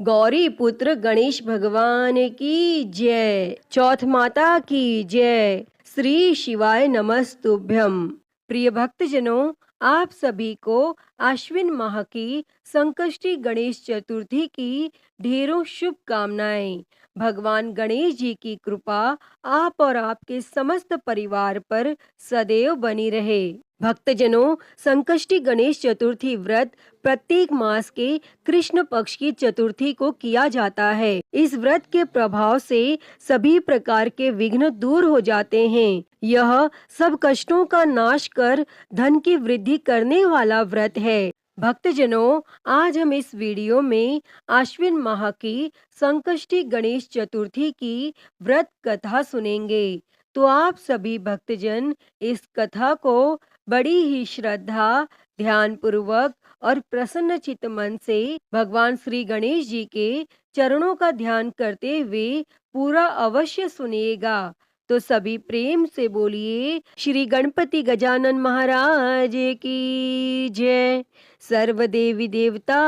गौरी पुत्र गणेश भगवान की जय। चौथ माता की जय। श्री शिवाय नमस्तुभ्यम। प्रिय भक्तजनों, आप सभी को आश्विन माह की संकष्टी गणेश चतुर्थी की ढेरों शुभकामनाएं। भगवान गणेश जी की कृपा आप और आपके समस्त परिवार पर सदैव बनी रहे। भक्तजनों, संकष्टी गणेश चतुर्थी व्रत प्रत्येक मास के कृष्ण पक्ष की चतुर्थी को किया जाता है। इस व्रत के प्रभाव से सभी प्रकार के विघ्न दूर हो जाते हैं। यह सब कष्टों का नाश कर धन की वृद्धि करने वाला व्रत है। भक्तजनों, आज हम इस वीडियो में आश्विन माह की संकष्टी गणेश चतुर्थी की व्रत कथा सुनेंगे। तो आप सभी भक्तजन इस कथा को बड़ी ही श्रद्धा, ध्यान पूर्वक और प्रसन्न चित्त मन से भगवान श्री गणेश जी के चरणों का ध्यान करते हुए पूरा अवश्य सुनिएगा। तो सभी प्रेम से बोलिए, श्री गणपति गजानन महाराज की जय। सर्व देवी देवता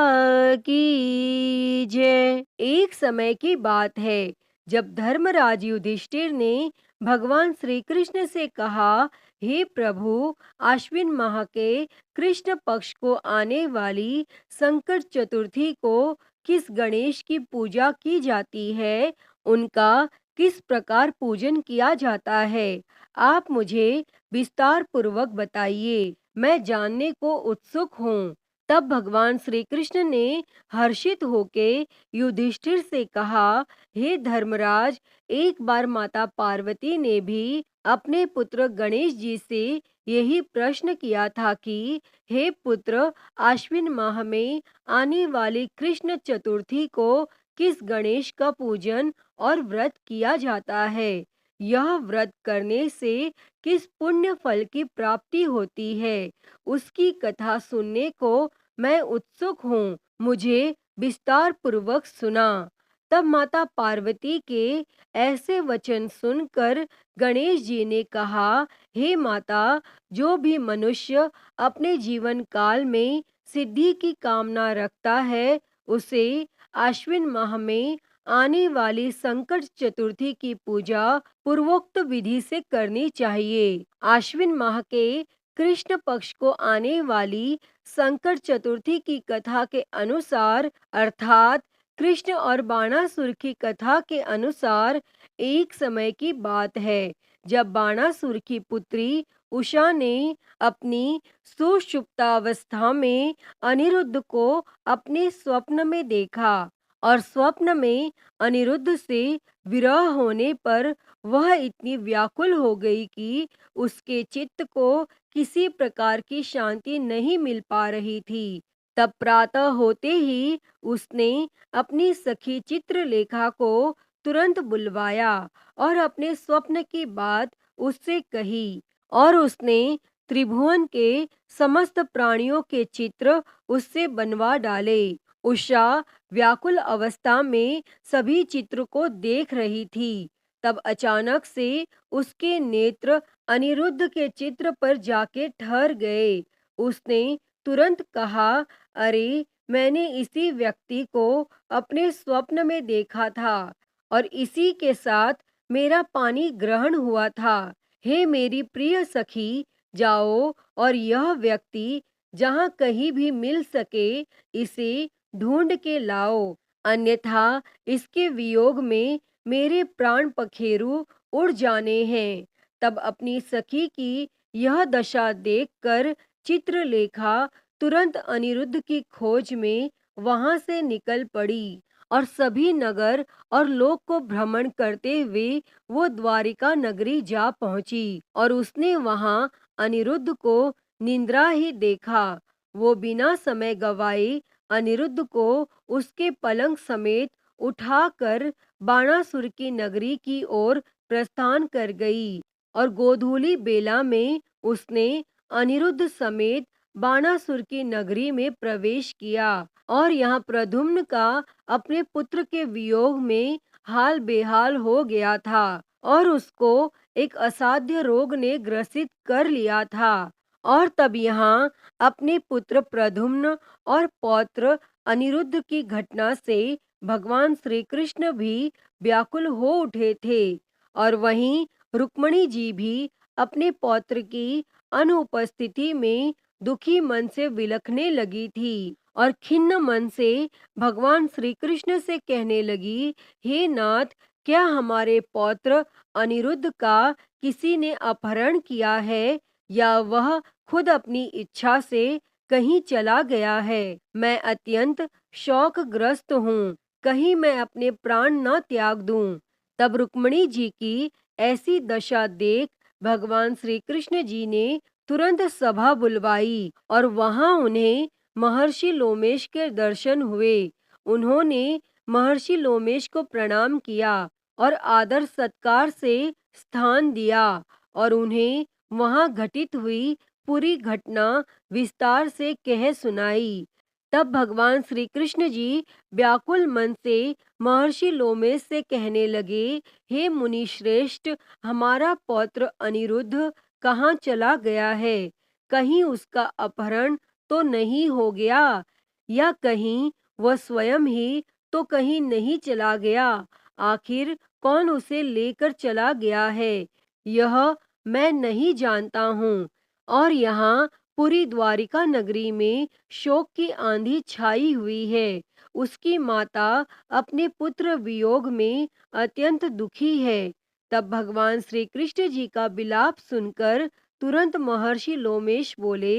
की जय। एक समय की बात है जब धर्मराज युधिष्ठिर ने भगवान श्री कृष्ण से कहा, हे प्रभु, आश्विन माह के कृष्ण पक्ष को आने वाली संकट चतुर्थी को किस गणेश की पूजा की जाती है, उनका किस प्रकार पूजन किया जाता है, आप मुझे विस्तार पूर्वक बताइए, मैं जानने को उत्सुक हूँ। तब भगवान श्री कृष्ण ने हर्षित होके युधिष्ठिर से कहा, हे धर्मराज, एक बार माता पार्वती ने भी अपने पुत्र गणेश जी से यही प्रश्न किया था कि हे पुत्र, आश्विन माह में आने वाली कृष्ण चतुर्थी को किस गणेश का पूजन और व्रत किया जाता है, यह व्रत करने से किस पुण्य फल की प्राप्ति होती है, उसकी कथा सुनने को मैं उत्सुक हूँ, मुझे विस्तार पूर्वक सुना। तब माता पार्वती के ऐसे वचन सुनकर गणेश जी ने कहा, हे माता, जो भी मनुष्य अपने जीवन काल में सिद्धि की कामना रखता है, उसे आश्विन माह में आने वाली संकट चतुर्थी की पूजा पूर्वोक्त विधि से करनी चाहिए। आश्विन माह के कृष्ण पक्ष को आने वाली संकट चतुर्थी की कथा के अनुसार, अर्थात कृष्ण और बाणासुर की कथा के अनुसार, एक समय की बात है जब बाणासुर की पुत्री उषा ने अपनी सुषुप्तावस्था में अनिरुद्ध को अपने स्वप्न में देखा और स्वप्न में अनिरुद्ध से विरह होने पर वह इतनी व्याकुल हो गई कि उसके चित्त को किसी प्रकार की शांति नहीं मिल पा रही थी। तब प्रातः होते ही उसने अपनी सखी चित्रलेखा को तुरंत बुलवाया और अपने स्वप्न की बात उससे कही और उसने त्रिभुवन के समस्त प्राणियों के चित्र उससे बनवा डाले। उषा व्याकुल अवस्था में सभी चित्र को देख रही थी। तब अचानक से उसके नेत्र अनिरुद्ध के चित्र पर जाके ठहर गए। उसने तुरंत कहा, अरे, मैंने इसी व्यक्ति को अपने स्वप्न में देखा था और इसी के साथ मेरा पानी ग्रहण हुआ था। हे मेरी प्रिय सखी, जाओ और यह व्यक्ति जहाँ कहीं भी मिल सके इसे ढूंढ के लाओ, अन्यथा इसके वियोग में मेरे प्राण पखेरु उड़ जाने हैं। तब अपनी सखी की यह दशा देखकर चित्रलेखा तुरंत अनिरुद्ध की खोज में वहां से निकल पड़ी और सभी नगर और लोक को भ्रमण करते हुए वो द्वारिका नगरी जा पहुंची और उसने वहां अनिरुद्ध को निद्रा ही देखा। वो बिना समय गवाए अनिरुद्ध को उसके पलंग समेत उठाकर बाणासुर की नगरी की ओर प्रस्थान कर गई और गोधूली बेला में उसने अनिरुद्ध समेत बाणासुर की नगरी में प्रवेश किया और यहाँ प्रद्युम्न का अपने पुत्र के वियोग में हाल बेहाल हो गया था और उसको एक असाध्य रोग ने ग्रसित कर लिया था। और तब यहाँ अपने पुत्र प्रद्युम्न और पौत्र अनिरुद्ध की घटना से भगवान श्री कृष्ण भी व्याकुल हो उठे थे और वहीं रुक्मणी जी भी अपने पौत्र की अनुपस्थिति में दुखी मन से विलखने लगी थी और खिन्न मन से भगवान श्री कृष्ण से कहने लगी, हे नाथ, क्या हमारे पौत्र अनिरुद्ध का किसी ने अपहरण किया है या वह खुद अपनी इच्छा से कहीं चला गया है? मैं अत्यंत शोकग्रस्त हूँ, कहीं मैं अपने प्राण न त्याग दूं। तब रुक्मणी जी की ऐसी दशा देख भगवान श्री कृष्ण जी ने तुरंत सभा बुलवाई और वहां उन्हें महर्षि लोमेश के दर्शन हुए। उन्होंने महर्षि लोमेश को प्रणाम किया और आदर सत्कार से स्थान दिया और उन्हें वहां घटित हुई पूरी घटना विस्तार से कह सुनाई। तब भगवान श्री कृष्ण जी व्याकुल मन से महर्षि लोमेश से कहने लगे, हे मुनि श्रेष्ठ, हमारा पौत्र अनिरुद्ध कहाँ चला गया है? कहीं उसका अपहरण तो नहीं हो गया या कहीं वह स्वयं ही तो कहीं नहीं चला गया? आखिर कौन उसे लेकर चला गया है, यह मैं नहीं जानता हूँ। और यहाँ पूरी द्वारिका नगरी में शोक की आंधी छाई हुई है। उसकी माता अपने पुत्र वियोग में अत्यंत दुखी है। तब भगवान श्री कृष्ण जी का विलाप सुनकर तुरंत महर्षि लोमेश बोले,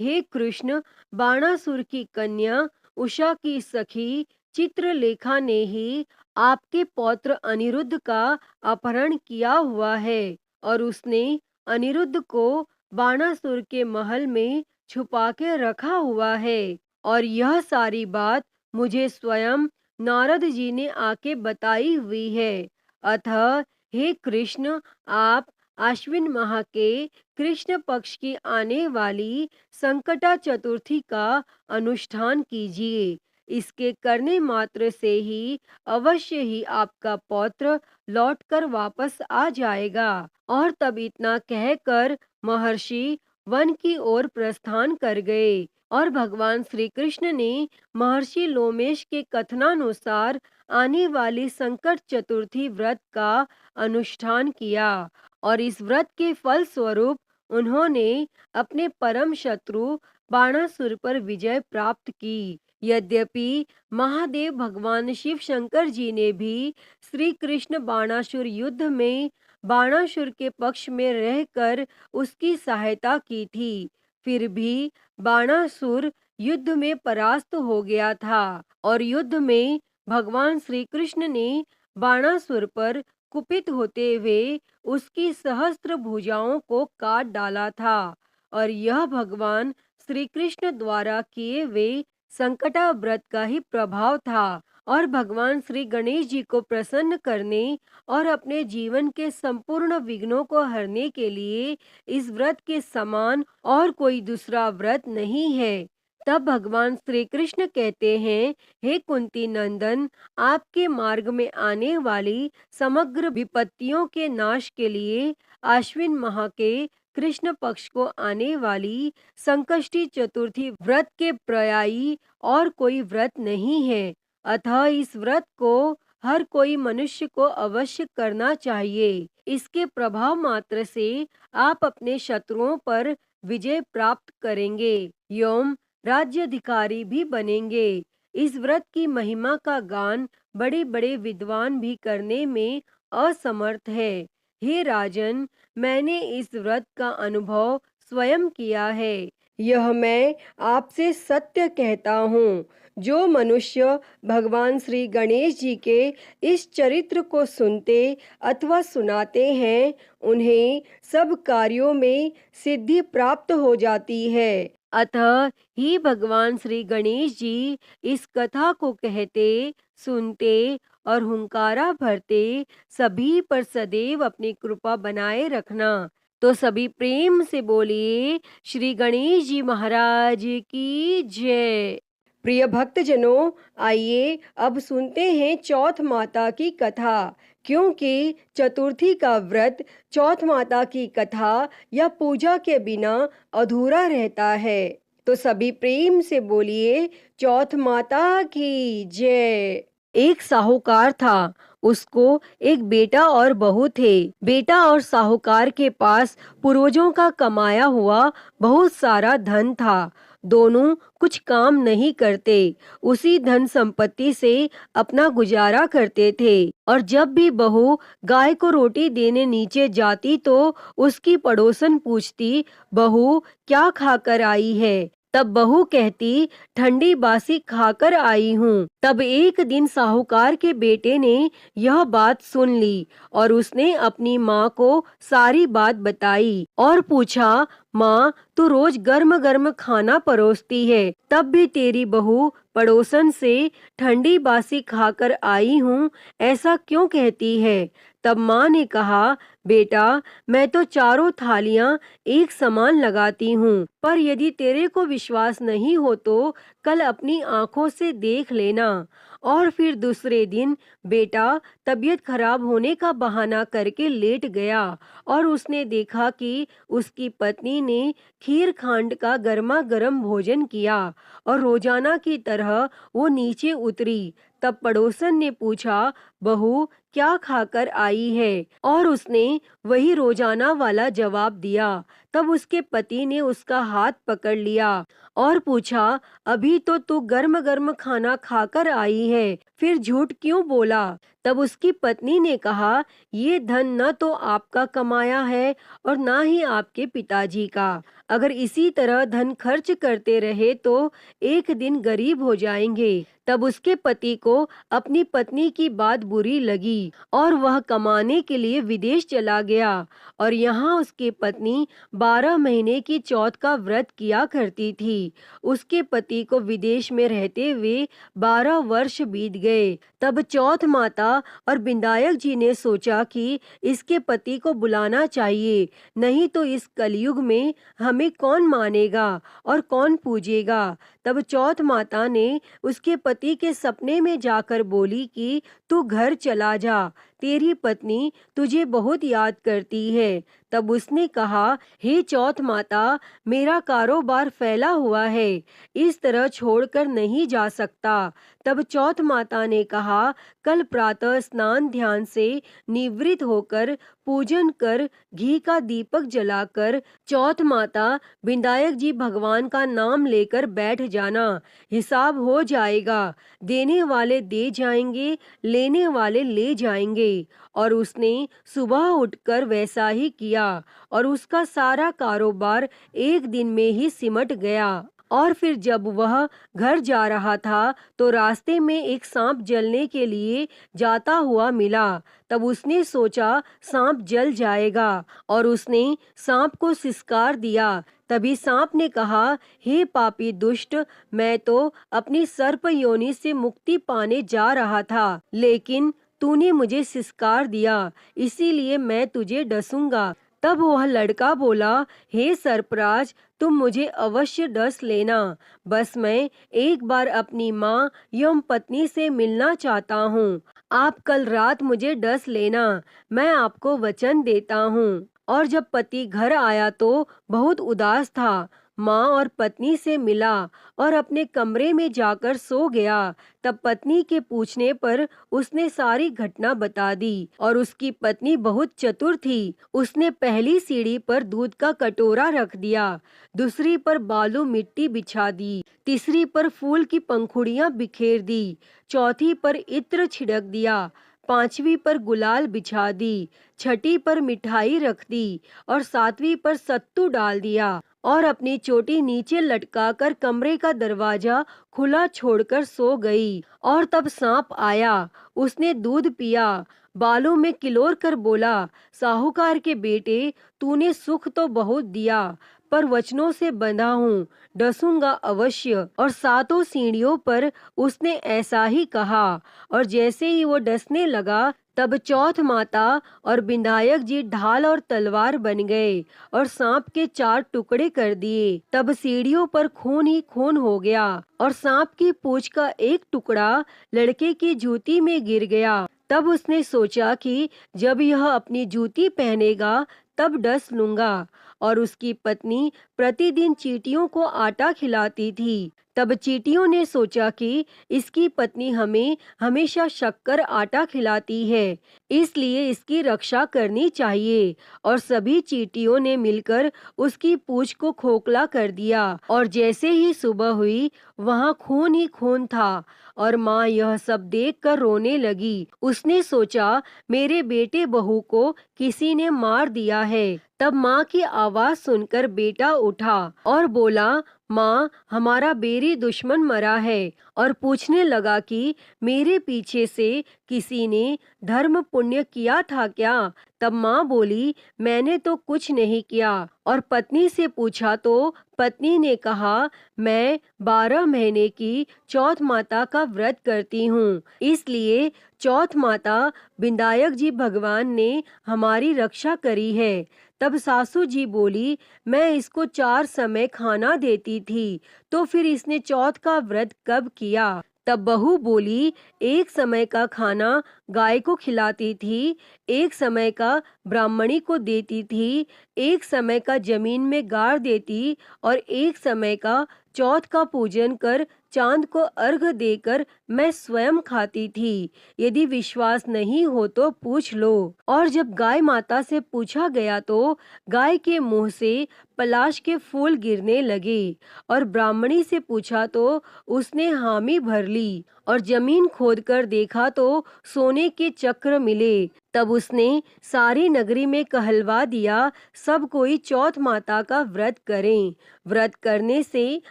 हे कृष्ण, बाणासुर की कन्या उषा की सखी चित्रलेखा ने ही आपके पौत्र अनिरुद्ध का अपहरण किया हुआ है और उसने अनिरुद्ध को बाणासुर के महल में छुपा के रखा हुआ है। और यह सारी बात मुझे स्वयं नारद जी ने आके बताई हुई है। अतः हे कृष्ण, आप आश्विन माह के कृष्ण पक्ष की आने वाली संकटा चतुर्थी का अनुष्ठान कीजिए। इसके करने मात्र से ही अवश्य ही आपका पौत्र लौटकर वापस आ जाएगा। और तब इतना कहकर महर्षि वन की ओर प्रस्थान कर गए और भगवान श्री कृष्ण ने महर्षि लोमेश के कथनानुसार आने वाली संकट चतुर्थी व्रत का अनुष्ठान किया और इस व्रत के फल स्वरूप उन्होंने अपने परम शत्रु बाणासुर पर विजय प्राप्त की। यद्यपि महादेव भगवान शिव शंकर जी ने भी श्री कृष्ण बाणासुर युद्ध में बाणासुर के पक्ष में रहकर उसकी सहायता की थी, फिर भी बाणासुर युद्ध में परास्त हो गया था और युद्ध में भगवान श्री कृष्ण ने बाणासुर पर कुपित होते हुए उसकी सहस्त्र भुजाओं को काट डाला था और यह भगवान श्री कृष्ण द्वारा किए हुए संकटा व्रत का ही प्रभाव था। और भगवान श्री गणेश जी को प्रसन्न करने और अपने जीवन के संपूर्ण विघ्नों को हरने के लिए इस व्रत के समान और कोई दूसरा व्रत नहीं है। तब भगवान श्री कृष्ण कहते हैं, हे कुंती नंदन, आपके मार्ग में आने वाली समग्र विपत्तियों के नाश के लिए आश्विन माह के कृष्ण पक्ष को आने वाली संकष्टी चतुर्थी व्रत के पर्यायी और कोई व्रत नहीं है। अतः इस व्रत को हर कोई मनुष्य को अवश्य करना चाहिए। इसके प्रभाव मात्र से आप अपने शत्रुओं पर विजय प्राप्त करेंगे एवं राज्याधिकारी भी बनेंगे। इस व्रत की महिमा का गान बड़े बड़े विद्वान भी करने में असमर्थ है। हे राजन, मैंने इस व्रत का अनुभव स्वयं किया है। यह मैं आपसे सत्य कहता हूँ। जो मनुष्य भगवान श्री गणेश जी के इस चरित्र को सुनते अथवा सुनाते हैं, उन्हें सब कार्यों में सिद्धि प्राप्त हो जाती है। अतः ही भगवान श्री गणेश जी इस कथा को कहते, सुनते और हुंकारा भरते सभी पर सदैव अपनी कृपा बनाए रखना। तो सभी प्रेम से बोलिए, श्री गणेश जी महाराज की जय। प्रिय भक्तजनों, आइए अब सुनते हैं चौथ माता की कथा। क्योंकि चतुर्थी का व्रत चौथ माता की कथा या पूजा के बिना अधूरा रहता है। तो सभी प्रेम से बोलिए चौथ माता की जय। एक साहूकार था, उसको एक बेटा और बहू थे। बेटा और साहूकार के पास पूर्वजों का कमाया हुआ बहुत सारा धन था। दोनों कुछ काम नहीं करते, उसी धन संपत्ति से अपना गुजारा करते थे। और जब भी बहू गाय को रोटी देने नीचे जाती तो उसकी पड़ोसन पूछती, बहू क्या खाकर आई है? तब बहू कहती, ठंडी बासी खाकर आई हूँ। तब एक दिन साहूकार के बेटे ने यह बात सुन ली और उसने अपनी माँ को सारी बात बताई और पूछा, माँ तू रोज गर्म गर्म खाना परोसती है, तब भी तेरी बहू पड़ोसन से ठंडी बासी खाकर आई हूँ ऐसा क्यों कहती है? तब माँ ने कहा, बेटा मैं तो चारों थालियां एक समान लगाती हूँ, पर यदि तेरे को विश्वास नहीं हो तो कल अपनी आंखों से देख लेना। और फिर दूसरे दिन बेटा तबीयत खराब होने का बहाना करके लेट गया और उसने देखा कि उसकी पत्नी ने खीर खांड का गर्मा गर्म भोजन किया और रोजाना की तरह वो नीचे उतरी। तब पड़ोसन ने पूछा, बहू क्या खाकर आई है? और उसने वही रोजाना वाला जवाब दिया। तब उसके पति ने उसका हाथ पकड़ लिया और पूछा, अभी तो तू गर्म गर्म खाना खाकर आई है, फिर झूठ क्यों बोला? तब उसकी पत्नी ने कहा, ये धन न तो आपका कमाया है और ना ही आपके पिताजी का। अगर इसी तरह धन खर्च करते रहे तो एक दिन गरीब हो जाएंगे। तब उसके पति को अपनी पत्नी की बात बुरी लगी और वह कमाने के लिए विदेश चला गया और यहाँ उसकी पत्नी 12 महीने की चौथ का व्रत किया करती थी। उसके पति को विदेश में रहते हुए 12 वर्ष बीत गए। तब चौथ माता और बिंदायक जी ने सोचा कि इसके पति को बुलाना चाहिए, नहीं तो इस कलयुग में हमें कौन मानेगा और कौन पूजेगा। तब चौथ माता ने उसके पति के सपने में जाकर बोली कि तू घर चला जा, तेरी पत्नी तुझे बहुत याद करती है। तब उसने कहा, हे चौथ माता, मेरा कारोबार फैला हुआ है, इस तरह छोड़कर नहीं जा सकता। तब चौथ माता ने कहा, कल प्रातः स्नान ध्यान से निवृत्त होकर पूजन कर घी का दीपक जलाकर चौथ माता बिंदायक जी भगवान का नाम लेकर बैठ जाना, हिसाब हो जाएगा, देने वाले दे जाएंगे, लेने वाले ले जाएंगे। और उसने सुबह उठकर वैसा ही किया और उसका सारा कारोबार एक दिन में ही सिमट गया। और फिर जब वह घर जा रहा था तो रास्ते में एक सांप जलने के लिए जाता हुआ मिला। तब उसने सोचा सांप जल जाएगा और उसने सांप को सिसकार दिया। तभी सांप ने कहा, हे पापी दुष्ट, मैं तो अपनी सर्प योनि से मुक्ति पाने जा रहा था, लेकिन तूने मुझे सिसकार दिया, इसीलिए मैं तुझे डसूंगा। तब वह लड़का बोला, हे सर्पराज, तुम मुझे अवश्य डस लेना, बस मैं एक बार अपनी माँ यम पत्नी से मिलना चाहता हूँ। आप कल रात मुझे डस लेना, मैं आपको वचन देता हूँ। और जब पति घर आया तो बहुत उदास था। माँ और पत्नी से मिला और अपने कमरे में जाकर सो गया। तब पत्नी के पूछने पर उसने सारी घटना बता दी और उसकी पत्नी बहुत चतुर थी। उसने पहली सीढ़ी पर दूध का कटोरा रख दिया, दूसरी पर बालू मिट्टी बिछा दी, तीसरी पर फूल की पंखुड़ियां बिखेर दी, चौथी पर इत्र छिड़क दिया, पांचवी पर गुलाल बिछा दी, छठी पर मिठाई रख दी और सातवीं पर सत्तू डाल दिया और अपनी चोटी नीचे लटकाकर कमरे का दरवाजा खुला छोड़कर सो गई। और तब सांप आया, उसने दूध पिया, बालों में किलोर कर बोला, साहूकार के बेटे, तूने सुख तो बहुत दिया, पर वचनों से बंधा हूँ, डसूंगा अवश्य। और सातों सीढ़ियों पर उसने ऐसा ही कहा। और जैसे ही वो डसने लगा तब चौथ माता और बिंदायक जी ढाल और तलवार बन गए और सांप के 4 टुकड़े कर दिए। तब सीढ़ियों पर खून ही खून हो गया और सांप की पूंछ का एक टुकड़ा लड़के की जूती में गिर गया। तब उसने सोचा कि जब यह अपनी जूती पहनेगा तब डस लूंगा। और उसकी पत्नी प्रतिदिन चींटियों को आटा खिलाती थी। तब चींटियों ने सोचा कि इसकी पत्नी हमें हमेशा शक्कर आटा खिलाती है, इसलिए इसकी रक्षा करनी चाहिए। और सभी चींटियों ने मिलकर उसकी पूंछ को खोखला कर दिया और जैसे ही सुबह हुई वहां खून ही खून था। और माँ यह सब देखकर रोने लगी। उसने सोचा मेरे बेटे बहू को किसी ने मार दिया है। तब माँ की आवाज सुनकर बेटा उठा और बोला, माँ, हमारा बेरी दुश्मन मरा है। और पूछने लगा कि मेरे पीछे से किसी ने धर्म पुण्य किया था क्या? तब माँ बोली, मैंने तो कुछ नहीं किया। और पत्नी से पूछा तो पत्नी ने कहा, मैं 12 महीने की चौथ माता का व्रत करती हूँ, इसलिए चौथ माता विनायक जी भगवान ने हमारी रक्षा करी है। तब सासू जी बोली, मैं इसको 4 समय खाना देती थी, तो फिर इसने चौथ का व्रत कब किया? तब बहू बोली, एक समय का खाना गाय को खिलाती थी, एक समय का ब्राह्मणी को देती थी, एक समय का जमीन में गाड़ देती और एक समय का चौथ का पूजन कर चांद को अर्घ देकर मैं स्वयं खाती थी। यदि विश्वास नहीं हो तो पूछ लो। और जब गाय माता से पूछा गया तो गाय के मुंह से पलाश के फूल गिरने लगे। और ब्राह्मणी से पूछा तो उसने हामी भर ली और जमीन खोदकर देखा तो सोने के चक्र मिले। तब उसने सारी नगरी में कहलवा दिया, सब कोई चौथ माता का व्रत करें। व्रत करने से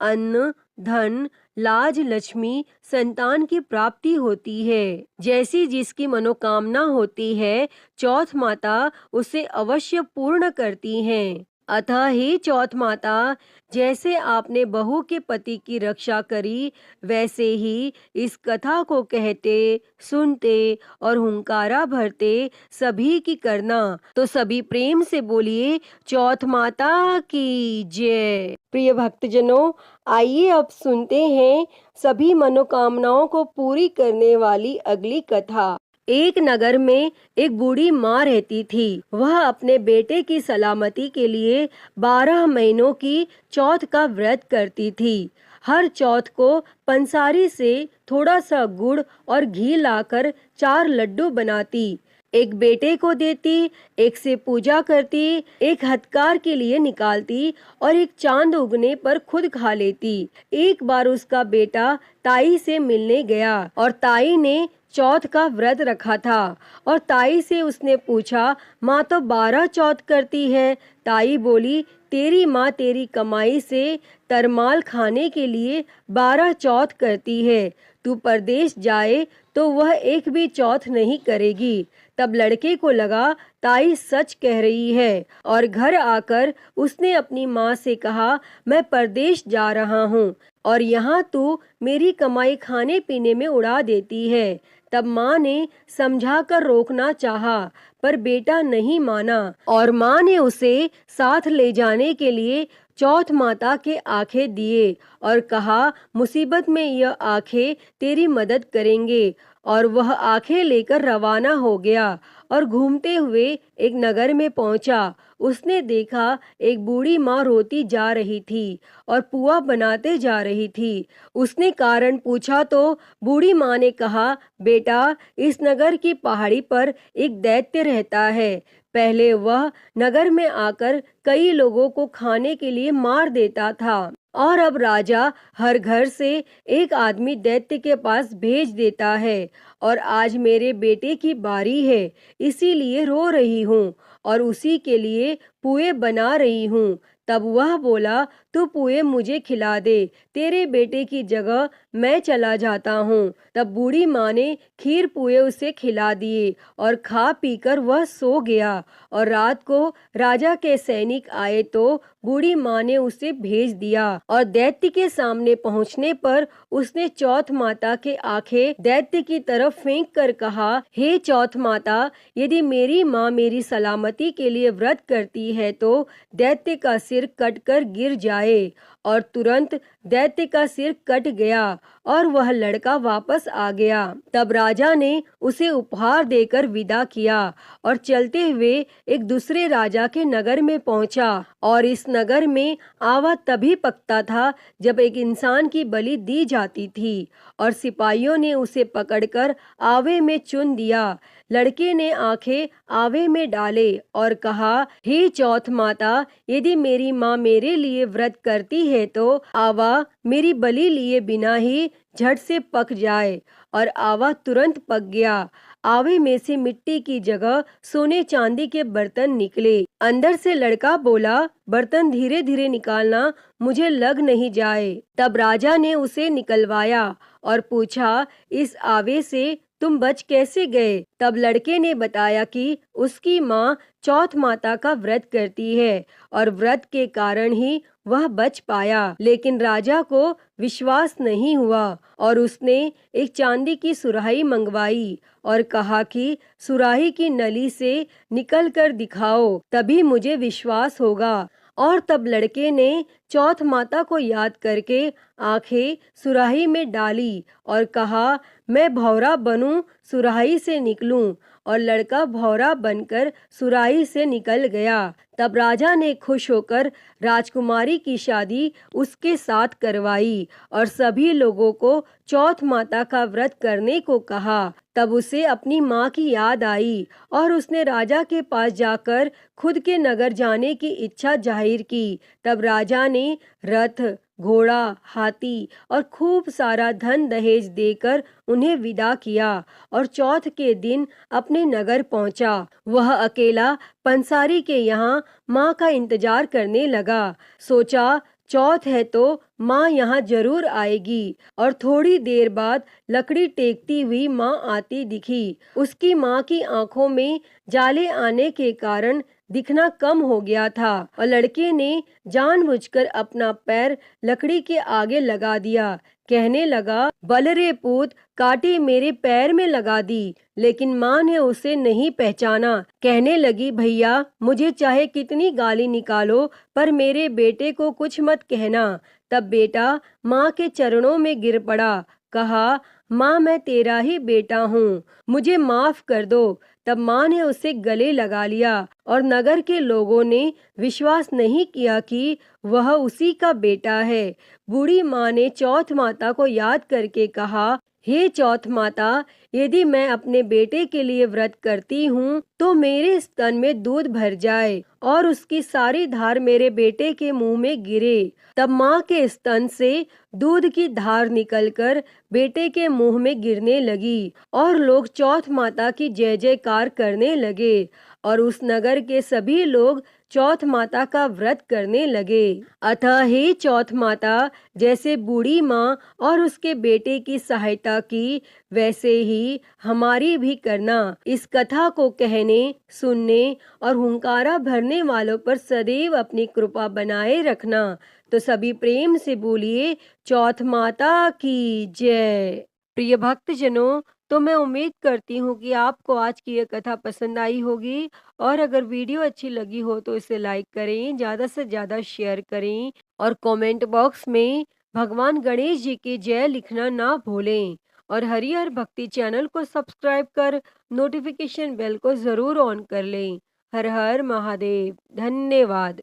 अन्न, धन, लाज, लक्ष्मी, संतान की प्राप्ति होती है। जैसी जिसकी मनोकामना होती है, चौथ माता उसे अवश्य पूर्ण करती हैं। अतः हे चौथ माता, जैसे आपने बहू के पति की रक्षा करी, वैसे ही इस कथा को कहते, सुनते और हुंकारा भरते सभी की करना। तो सभी प्रेम से बोलिए, चौथ माता की जय। प्रिय भक्तजनों, आइए अब सुनते हैं सभी मनोकामनाओं को पूरी करने वाली अगली कथा। एक नगर में एक बूढ़ी माँ रहती थी। वह अपने बेटे की सलामती के लिए 12 महीनों की चौथ का व्रत करती थी। हर चौथ को पंसारी से थोड़ा सा गुड़ और घी लाकर 4 लड्डू बनाती, एक बेटे को देती, एक से पूजा करती, एक हथकार के लिए निकालती और एक चांद उगने पर खुद खा लेती। एक बार उसका बेटा ताई से मिलने गया और ताई ने चौथ का व्रत रखा था और ताई से उसने पूछा, माँ तो 12 चौथ करती है। ताई बोली, तेरी माँ तेरी कमाई से तरमाल खाने के लिए 12 चौथ करती है। तू परदेश जाए तो वह एक भी चौथ नहीं करेगी। तब लड़के को लगा ताई सच कह रही है और घर आकर उसने अपनी माँ से कहा, मैं परदेश जा रहा हूँ और यहाँ तू मेरी कमाई खाने पीने में उड़ा देती है। तब माँ ने समझाकर रोकना चाहा, पर बेटा नहीं माना और माँ ने उसे साथ ले जाने के लिए चौथ माता के आंखें दिए और कहा, मुसीबत में यह आंखें तेरी मदद करेंगे। और वह आंखें लेकर रवाना हो गया और घूमते हुए एक नगर में पहुंचा। उसने देखा एक बूढ़ी माँ रोती जा रही थी और पुआ बनाते जा रही थी। उसने कारण पूछा तो बूढ़ी माँ ने कहा, बेटा, इस नगर की पहाड़ी पर एक दैत्य रहता है। पहले वह नगर में आकर कई लोगों को खाने के लिए मार देता था और अब राजा हर घर से एक आदमी दैत्य के पास भेज देता है। और आज मेरे बेटे की बारी है, इसीलिए रो रही हूँ और उसी के लिए पुए बना रही हूँ। तब वह बोला, तू पुए मुझे खिला दे, तेरे बेटे की जगह मैं चला जाता हूँ। तब बूढ़ी माँ ने खीर पुए उसे खिला दिए और खा पीकर वह सो गया। और रात को राजा के सैनिक आए तो बूढ़ी माँ ने उसे भेज दिया और दैत्य के सामने पहुँचने पर उसने चौथ माता के आंखें दैत्य की तरफ फेंक कर कहा, हे चौथ माता, यदि मेरी माँ मेरी सलामती के लिए व्रत करती है तो दैत्य का सिर कटकर गिर जाए। और तुरंत दैत्य का सिर कट गया और वह लड़का वापस आ गया। तब राजा ने उसे उपहार देकर विदा किया और चलते हुए एक दूसरे राजा के नगर में पहुंचा। और इस नगर में आवा तभी पकता था जब एक इंसान की बलि दी जाती थी और सिपाहियों ने उसे पकड़कर आवे में चुन दिया। लड़के ने आंखें आवे में डाले और कहा, हे चौथ माता, यदि मेरी माँ मेरे लिए व्रत करती है तो आवा मेरी बलि लिए बिना ही झट से पक जाए। और आवा तुरंत पक गया। आवे में से मिट्टी की जगह सोने चांदी के बर्तन निकले। अंदर से लड़का बोला, बर्तन धीरे धीरे निकालना, मुझे लग नहीं जाए। तब राजा ने उसे निकलवाया और पूछा, इस आवे से तुम बच कैसे गए? तब लड़के ने बताया कि उसकी माँ चौथ माता का व्रत करती है और व्रत के कारण ही वह बच पाया। लेकिन राजा को विश्वास नहीं हुआ और उसने एक चांदी की सुराही मंगवाई और कहा कि सुराही की नली से निकल कर दिखाओ, तभी मुझे विश्वास होगा। और तब लड़के ने चौथ माता को याद करके आंखें सुराही में डाली और कहा, मैं भौरा बनूं, सुराही से निकलूं। और लड़का भौरा बनकर सुराही से निकल गया। तब राजा ने खुश होकर राजकुमारी की शादी उसके साथ करवाई और सभी लोगों को चौथ माता का व्रत करने को कहा। तब उसे अपनी माँ की याद आई और उसने राजा के पास जाकर खुद के नगर जाने की इच्छा जाहिर की। तब राजा ने रथ, घोड़ा, हाथी और खूब सारा धन दहेज देकर उन्हें विदा किया और चौथ के दिन अपने नगर पहुंचा। वह अकेला पंसारी के यहाँ माँ का इंतजार करने लगा। सोचा, चौथ है तो माँ यहाँ जरूर आएगी। और थोड़ी देर बाद लकड़ी टेकती हुई माँ आती दिखी। उसकी माँ की आंखों में जाले आने के कारण दिखना कम हो गया था और लड़के ने जानबूझकर अपना पैर लकड़ी के आगे लगा दिया। कहने लगा, बल रे पूत, कांटे मेरे पैर में लगा दी। लेकिन माँ ने उसे नहीं पहचाना। कहने लगी, भैया, मुझे चाहे कितनी गाली निकालो पर मेरे बेटे को कुछ मत कहना। तब बेटा माँ के चरणों में गिर पड़ा। कहा, माँ, मैं तेरा ही बेटा हूँ, मुझे माफ कर दो। तब माँ ने उसे गले लगा लिया और नगर के लोगों ने विश्वास नहीं किया कि वह उसी का बेटा है। बूढ़ी माँ ने चौथ माता को याद करके कहा, हे चौथ माता, यदि मैं अपने बेटे के लिए व्रत करती हूँ तो मेरे स्तन में दूध भर जाए और उसकी सारी धार मेरे बेटे के मुंह में गिरे। तब माँ के स्तन से दूध की धार निकलकर बेटे के मुंह में गिरने लगी और लोग चौथ माता की जय जयकार करने लगे और उस नगर के सभी लोग चौथ माता का व्रत करने लगे। अतः हे चौथ माता, जैसे बूढ़ी माँ और उसके बेटे की सहायता की, वैसे ही हमारी भी करना। इस कथा को कहने, सुनने और हुंकारा भरने वालों पर सदैव अपनी कृपा बनाए रखना। तो सभी प्रेम से बोलिए, चौथ माता की जय। प्रिय भक्तजनों, तो मैं उम्मीद करती हूँ कि आपको आज की ये कथा पसंद आई होगी और अगर वीडियो अच्छी लगी हो तो इसे लाइक करें, ज़्यादा से ज़्यादा शेयर करें और कमेंट बॉक्स में भगवान गणेश जी की जय लिखना ना भूलें और हरिहर भक्ति चैनल को सब्सक्राइब कर नोटिफिकेशन बेल को ज़रूर ऑन कर लें। हर हर महादेव। धन्यवाद।